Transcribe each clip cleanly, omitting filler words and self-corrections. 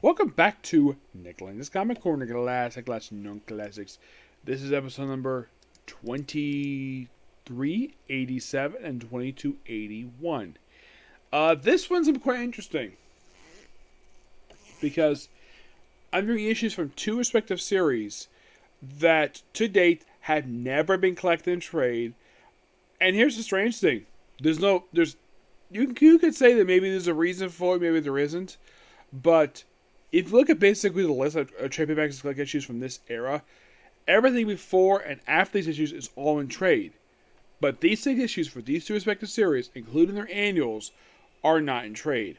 Welcome back to Lenz Comic Corner, Classic Non-Classics. This is episode number 2387 and 2281. This one's quite interesting because I'm doing issues from two respective series that to date have never been collected in trade. And here's the strange thing: you could say that maybe there's a reason for it, maybe there isn't, but if you look at basically the list of trade paperbacks collect issues from this era, everything before and after these issues is all in trade. But these 6 issues for these two respective series, including their annuals, are not in trade.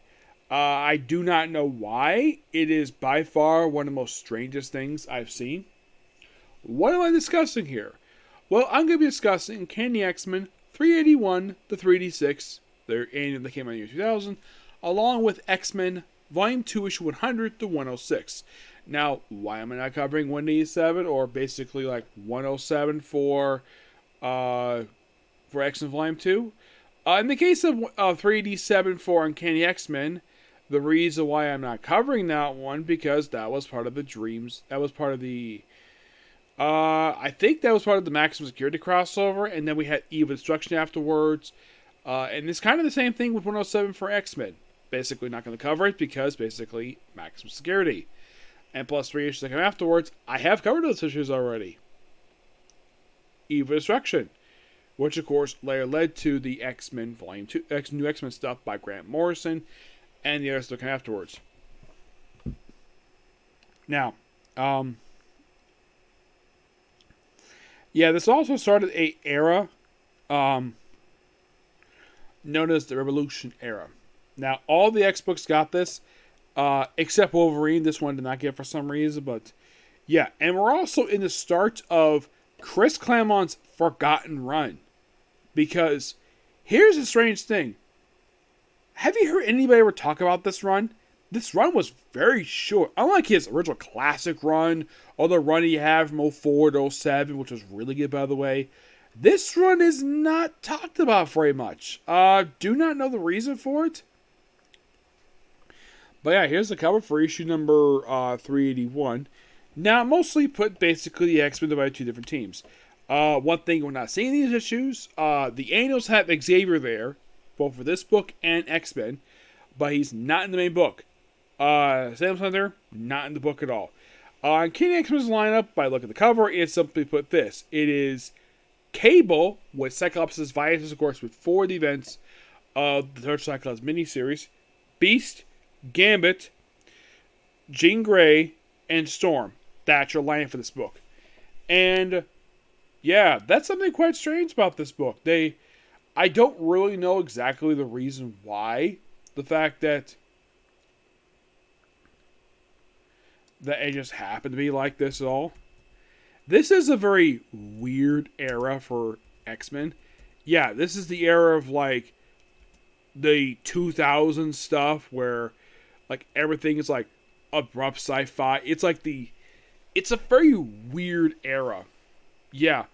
I do not know why. It is by far one of the most strangest things I've seen. What am I discussing here? Well, I'm going to be discussing Uncanny X-Men 381 to 386, their annual that came out in the year 2000, along with X-Men Volume 2, Issue 100 to 106. Now, why am I not covering 187 or basically like 107 for X-Men Volume 2? In the case of 387 for Uncanny X-Men, the reason why I'm not covering that one, because that was part of the Dreams. That was part of the... I think that was part of the Maximum Security crossover, and then we had Eve of Destruction afterwards. And it's kind of the same thing with 107 for X-Men. Basically not going to cover it because basically Maximum Security. And plus 3 issues that come afterwards, I have covered those issues already. Eve of Destruction, which of course later led to the X-Men Volume 2, New X-Men stuff by Grant Morrison, and the others that come afterwards. Now, this also started a era known as the Revolution era. Now, all the X-books got this, except Wolverine. This one did not get for some reason, but yeah. And we're also in the start of Chris Clamont's Forgotten Run. Because here's the strange thing. Have you heard anybody ever talk about this run? This run was very short. Unlike his original classic run, or the run he had from 04 to 07, which was really good, by the way. This run is not talked about very much. Do not know the reason for it. But yeah, here's the cover for issue number 381. Now, mostly put basically the X-Men divided by 2 different teams. One thing we're not seeing in these issues, the annuals have Xavier there, both for this book and X-Men, but he's not in the main book. Sam Thunder, not in the book at all. Uncanny X-Men's lineup, by look at the cover, is simply put this. It is Cable, with Cyclops' Viruses, of course, before the events of the third Cyclops miniseries, Beast, Gambit, Jean Grey, and Storm. That's your line for this book. And yeah, that's something quite strange about this book. I don't really know exactly the reason why. The fact that it just happened to be like this at all. This is a very weird era for X-Men. Yeah, this is the era of like the 2000s stuff where like everything is like abrupt sci-fi. It's a very weird era. Yeah,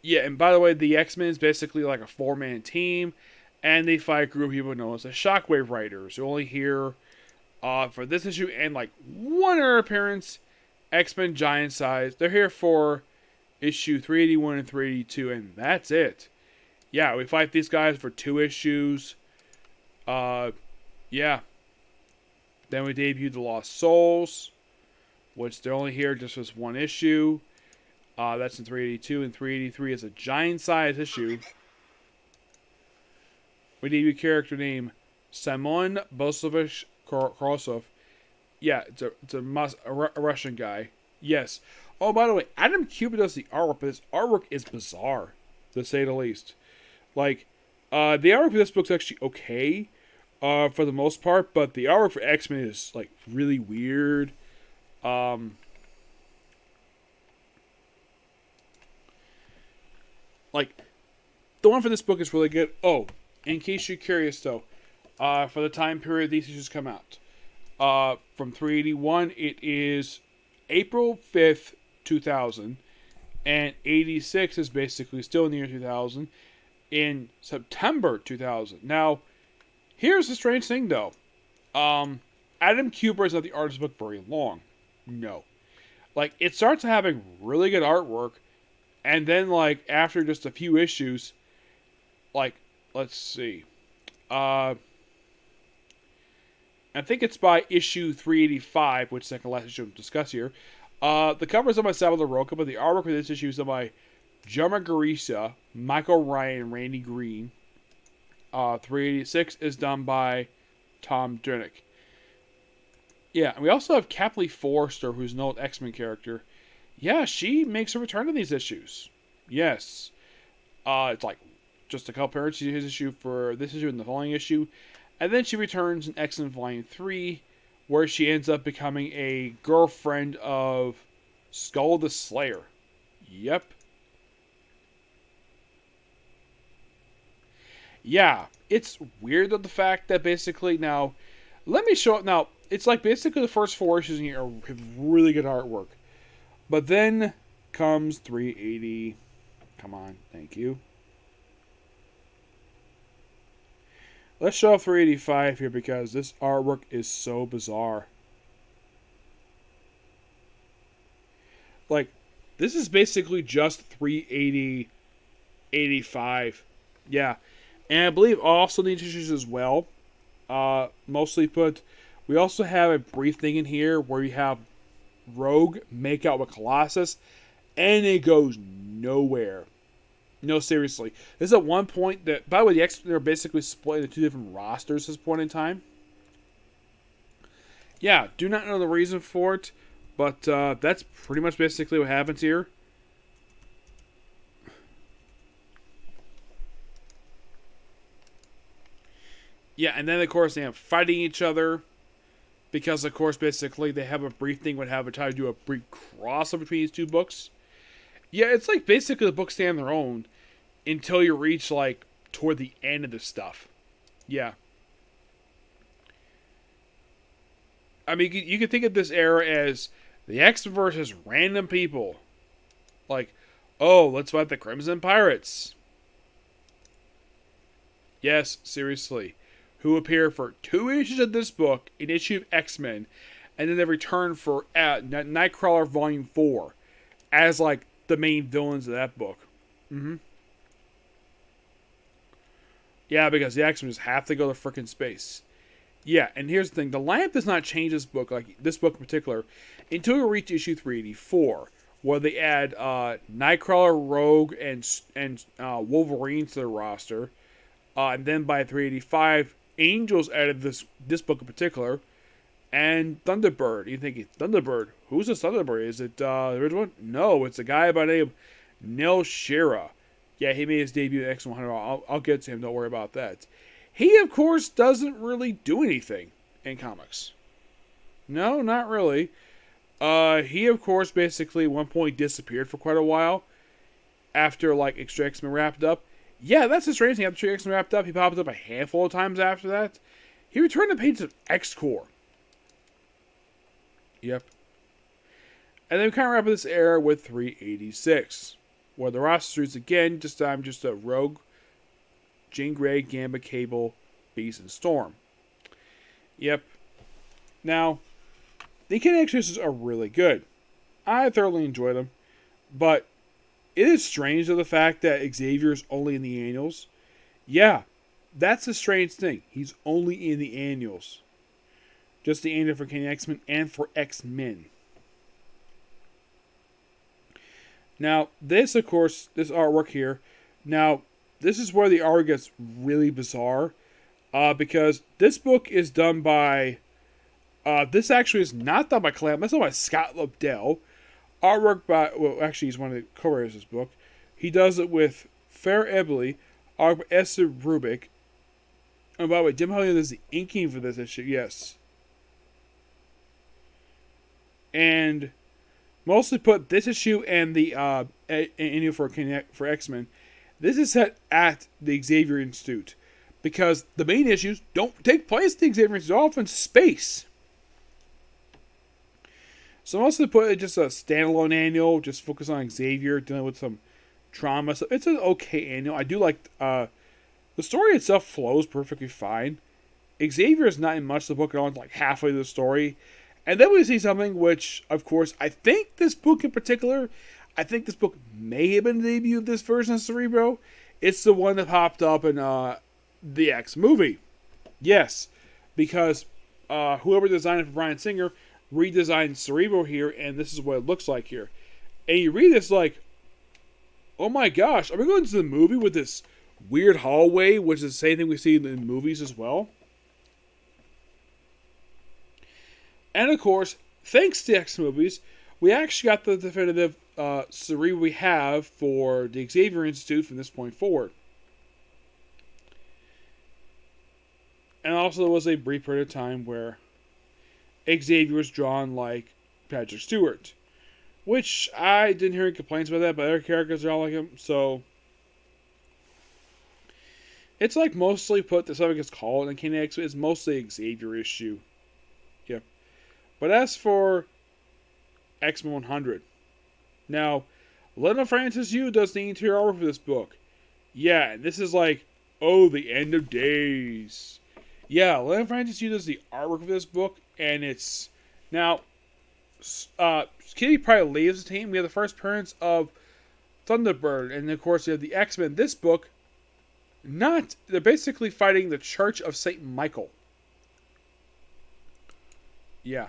and by the way, the X-Men is basically like a 4-man team, and they fight a group of people known as the Shockwave Riders. You're only here for this issue and like one other appearance, X-Men Giant Size. They're here for issue 381 and 382, and that's it. Yeah, we fight these guys for 2 issues. Yeah. Then we debuted the Lost Souls, which they're only here just as 1 issue. That's in 382, and 383 is a giant size issue. We debut character named Simon Bosovich Krosov. Yeah, it's a Russian guy. Yes. Oh, by the way, Adam Cupid does the artwork, but his artwork is bizarre, to say the least. Like, the artwork for this book's actually okay, for the most part, but the artwork for X-Men is, like, really weird. Like, the one for this book is really good. Oh, in case you're curious, though, for the time period these issues come out, from 381, it is April 5th, 2000, and 86 is basically still in the year 2000, in September 2000. Now, here's the strange thing, though. Adam Kubert is not the artist book very long. No. Like, it starts having really good artwork, and then, like, after just a few issues, like, let's see. I think it's by issue 385, which is the last issue we'll discuss here. The cover is done by Salvador Roca, but the artwork for this issue is done by Joe Margarisa, Michael Ryan, and Randy Green. 386 is done by Tom Durnick. Yeah, and we also have Kathleen Forrester, who's an old X-Men character. Yeah, she makes a return to these issues. Yes. It's like just a couple appearances in his issue for this issue and the following issue. And then she returns in X-Men Volume 3, where she ends up becoming a girlfriend of Skull the Slayer. Yep. Yeah, it's weird though the fact that basically now, let me show it now. It's like basically the first 4 issues in here have really good artwork. But then comes 380. Come on, thank you. Let's show 385 here because this artwork is so bizarre. Like, this is basically just 380, 85. Yeah. And I believe also the issues as well. Mostly put. We also have a brief thing in here where you have Rogue make out with Colossus, and it goes nowhere. No, seriously. This is at one point that, by the way, the X-Men are basically split into 2 different rosters at this point in time. Yeah, do not know the reason for it, but that's pretty much basically what happens here. Yeah, and then of course they have fighting each other. Because, of course, basically, they have a brief thing would have a try to do a brief crossover between these 2 books. Yeah, it's like basically the books stand on their own until you reach, like, toward the end of the stuff. Yeah. I mean, you can think of this era as the X-Men versus random people. Like, oh, let's fight the Crimson Pirates. Yes, seriously. Who appear for 2 issues of this book, an issue of X-Men, and then they return for Nightcrawler Volume 4 as, like, the main villains of that book. Yeah, because the X-Men just have to go to frickin' space. Yeah, and here's the thing. The lineup does not change this book, like this book in particular, until you reach issue 384, where they add Nightcrawler, Rogue, and Wolverine to the roster. And then by 385, Angel's added this book in particular, and Thunderbird. You're thinking, Thunderbird? Who's this Thunderbird? Is it the original one? No, it's a guy by the name of Neil Shira. Yeah, he made his debut in X100. I'll get to him, don't worry about that. He, of course, doesn't really do anything in comics. No, not really. He, of course, basically at one point disappeared for quite a while after, like, Extra X-Men wrapped up. Yeah, that's the strange thing. After X-Men wrapped up, he popped up a handful of times after that. He returned to pages of X-Corps. Yep. And then we kind of wrap up this era with 386, where the roster is again, this time just a Rogue, Jean Grey, Gambit, Cable, Beast, and Storm. Yep. Now, the Uncanny X-Men are really good. I thoroughly enjoyed them, but it is strange to the fact that Xavier's only in the annuals. Yeah, that's a strange thing. He's only in the annuals. Just the annual for Uncanny X-Men and for X-Men. Now, this, of course, this artwork here. Now, this is where the art gets really bizarre. Because this book is done by... this actually is not done by Clamont. That's done by Scott Lobdell. Artwork by, well, actually, he's one of the co-writers of this book. He does it with Fair Ebley, art by Esther Rubik. And by the way, Jim Hellion is the inking for this issue, yes. And mostly put this issue and the annual for X-Men. This is set at the Xavier Institute. Because the main issues don't take place at the Xavier Institute. They're off in space. So mostly put it just a standalone annual, just focus on Xavier, dealing with some trauma. It's an okay annual. I do like, the story itself flows perfectly fine. Xavier is not in much of the book at all, like halfway through the story. And then we see something which, of course, I think this book in particular, I think this book may have been the debut of this version of Cerebro. It's the one that popped up in the X movie. Yes, because whoever designed it for Bryan Singer redesigned Cerebro here, and this is what it looks like here. And you read this like, oh my gosh, are we going to the movie with this weird hallway, which is the same thing we see in movies as well? And of course, thanks to X movies, we actually got the definitive Cerebro we have for the Xavier Institute from this point forward. And also there was a brief period of time where Xavier was drawn like Patrick Stewart. Which I didn't hear any complaints about that, but other characters are all like him, so it's like mostly put the subject is called Uncanny X-Men. It's mostly a Xavier issue. Yep. But as for X-Men 100, now Lena Francis Yu does the interior art for this book. Yeah, and this is like, oh, the end of days. Yeah, Lena Francis Yu does the artwork for this book, and it's now. Kitty probably leaves the team. We have the first appearance of Thunderbird, and of course, you have the X-Men. This book, they're basically fighting the Church of St. Michael. Yeah.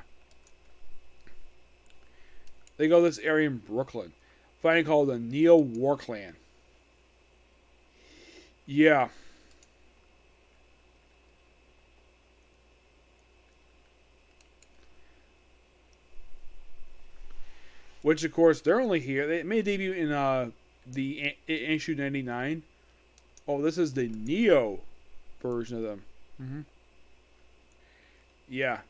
They go to this area in Brooklyn, fighting called the Neo War Clan. Yeah. Which, of course, they're only here. They made a debut in the issue 99. Oh, this is the Neo version of them. Mm-hmm. Yeah.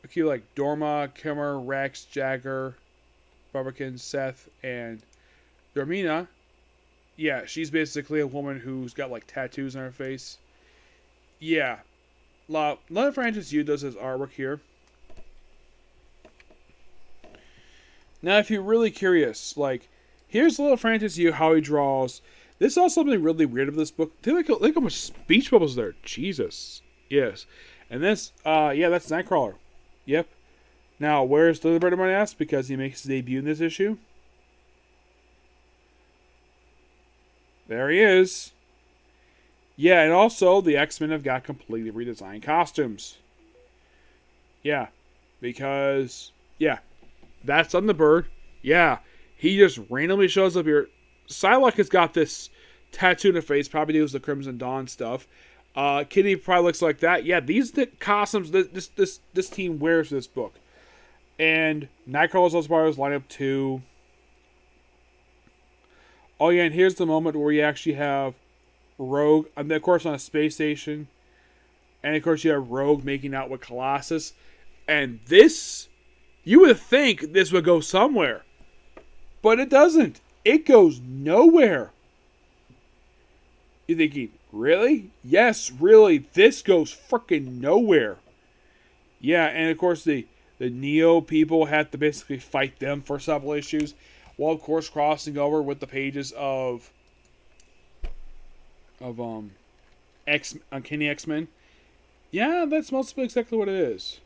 Okay, like Dorma, Kimmer, Rex, Jagger, Barbican, Seth, and Dormina. Yeah, she's basically a woman who's got like tattoos on her face. Yeah. Lena Francis Yu does his artwork here. Now, if you're really curious, like, here's Lena Francis Yu, how he draws. This is also something really weird of this book. Look how much speech bubbles there. Jesus. Yes. And this, yeah, that's Nightcrawler. Yep. Now, where's Thunderbird, I might ask? Because he makes his debut in this issue. There he is. Yeah, and also, the X-Men have got completely redesigned costumes. Yeah. Because, yeah. That's Thunderbird. Yeah. He just randomly shows up here. Psylocke has got this tattoo in her face. Probably deals with the Crimson Dawn stuff. Kitty probably looks like that. Yeah, these are the costumes this team wears for this book. And Nightcrawler's also part of this lineup too. Oh yeah, and here's the moment where you actually have Rogue, and of course on a space station. And of course you have Rogue making out with Colossus. And this, you would think this would go somewhere. But it doesn't. It goes nowhere. You're thinking, really? Yes, really. This goes freaking nowhere. Yeah, and of course the Neo people have to basically fight them for several issues. While of course crossing over with the pages of Uncanny X-Men. Yeah, that's mostly exactly what it is.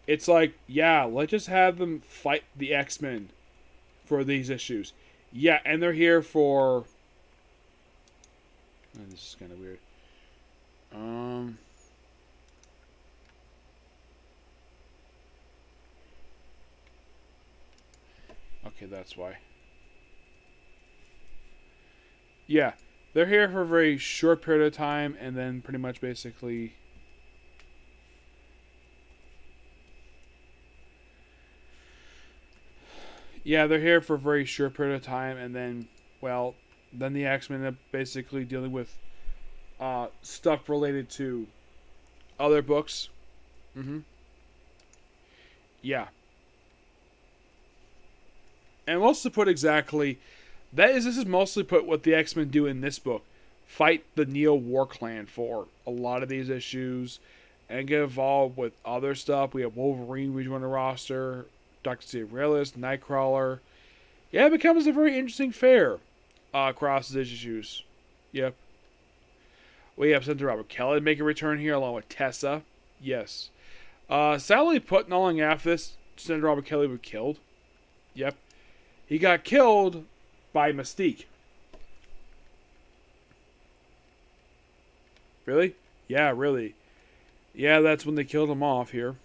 It's like, yeah, let's just have them fight the X-Men for these issues. Yeah, and they're here for... Oh, this is kind of weird. Okay, that's why. Yeah, they're here for a very short period of time, and then pretty much basically... Yeah, they're here for a very short period of time, and then, well, then the X-Men are basically dealing with stuff related to other books. Mm-hmm. Yeah. And mostly put exactly, this is mostly put what the X-Men do in this book. Fight the Neo War Clan for a lot of these issues, and get involved with other stuff. We have Wolverine rejoin the roster, Dr. Steve Nightcrawler. Yeah, it becomes a very interesting fair across these issues. Yep. We have Senator Robert Kelly make a return here along with Tessa. Yes. Sadly put, not long after this, Senator Robert Kelly was killed. Yep. He got killed by Mystique. Really? Yeah, really. Yeah, that's when they killed him off here.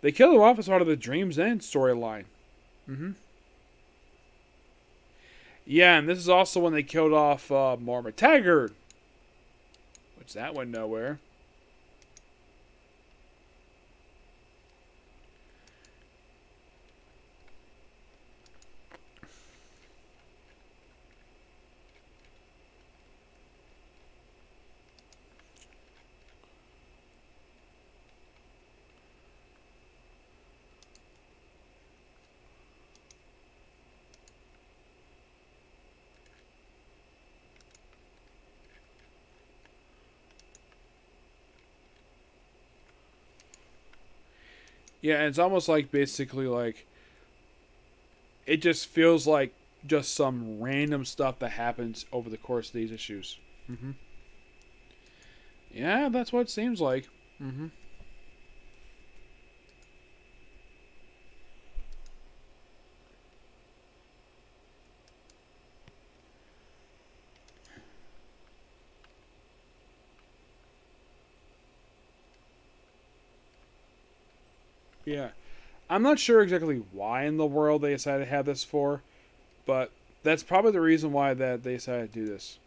They killed him off as part of the Dream's End storyline. Yeah, and this is also when they killed off Marma Taggart. Which that went nowhere. Yeah, and it's almost like basically like it just feels like just some random stuff that happens over the course of these issues. Yeah, that's what it seems like. Yeah. I'm not sure exactly why in the world they decided to have this for, but that's probably the reason why that they decided to do this.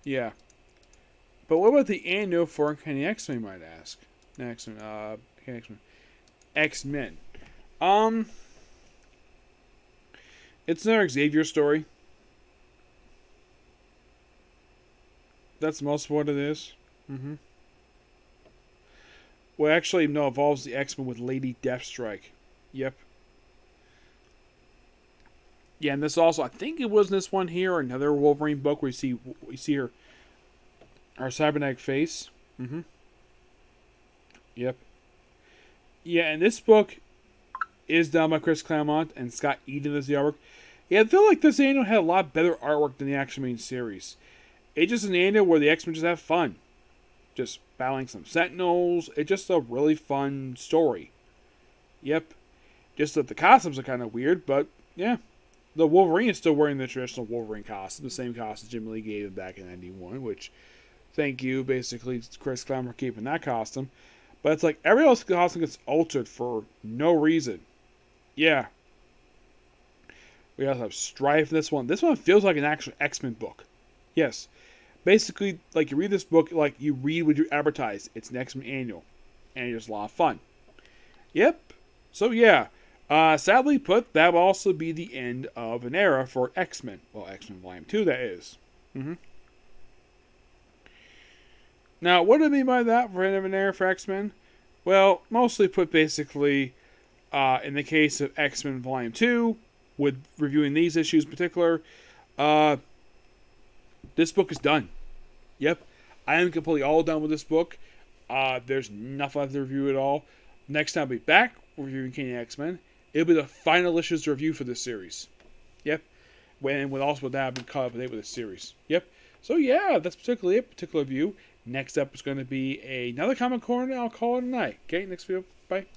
Yeah. But what about the annual for Uncanny X-Men, you might ask? X-Men. X-Men. Um, it's another Xavier story. That's most of what it is. Well, actually, no, it involves the X-Men with Lady Deathstrike. Yep. Yeah, and this also, I think it was this one here, another Wolverine book where we see her cybernetic face. Yep. Yeah, and this book is done by Chris Clamont and Scott Eden as the artwork. Yeah, I feel like this annual had a lot better artwork than the actual main series. It's just an annual where the X-Men just have fun. Just battling some Sentinels. It's just a really fun story. Yep. Just that the costumes are kind of weird, but yeah. The Wolverine is still wearing the traditional Wolverine costume, the same costume Jim Lee gave him back in '91, which, thank you, basically, Chris Clammer for keeping that costume. But it's like every else's costume gets altered for no reason. Yeah. We also have Strife in this one. This one feels like an actual X-Men book. Yes. Basically, like you read this book, like you read what you advertise. It's an X-Men annual. And it's just a lot of fun. Yep. So yeah. Sadly put, that will also be the end of an era for X-Men. Well, X-Men Volume 2, that is. Now, what do I mean by that for end of an era for X-Men? Well, mostly put basically, in the case of X-Men Volume 2, with reviewing these issues in particular, this book is done. Yep. I am completely all done with this book. There's nothing left to review at all. Next time I'll be back reviewing Uncanny X-Men. It'll be the final issues to review for this series. Yep. With also with that, I've been caught up with this series. Yep. So yeah, that's particularly it. Particular view. Next up is going to be another comic corner. I'll call it a night. Okay, next video. Bye.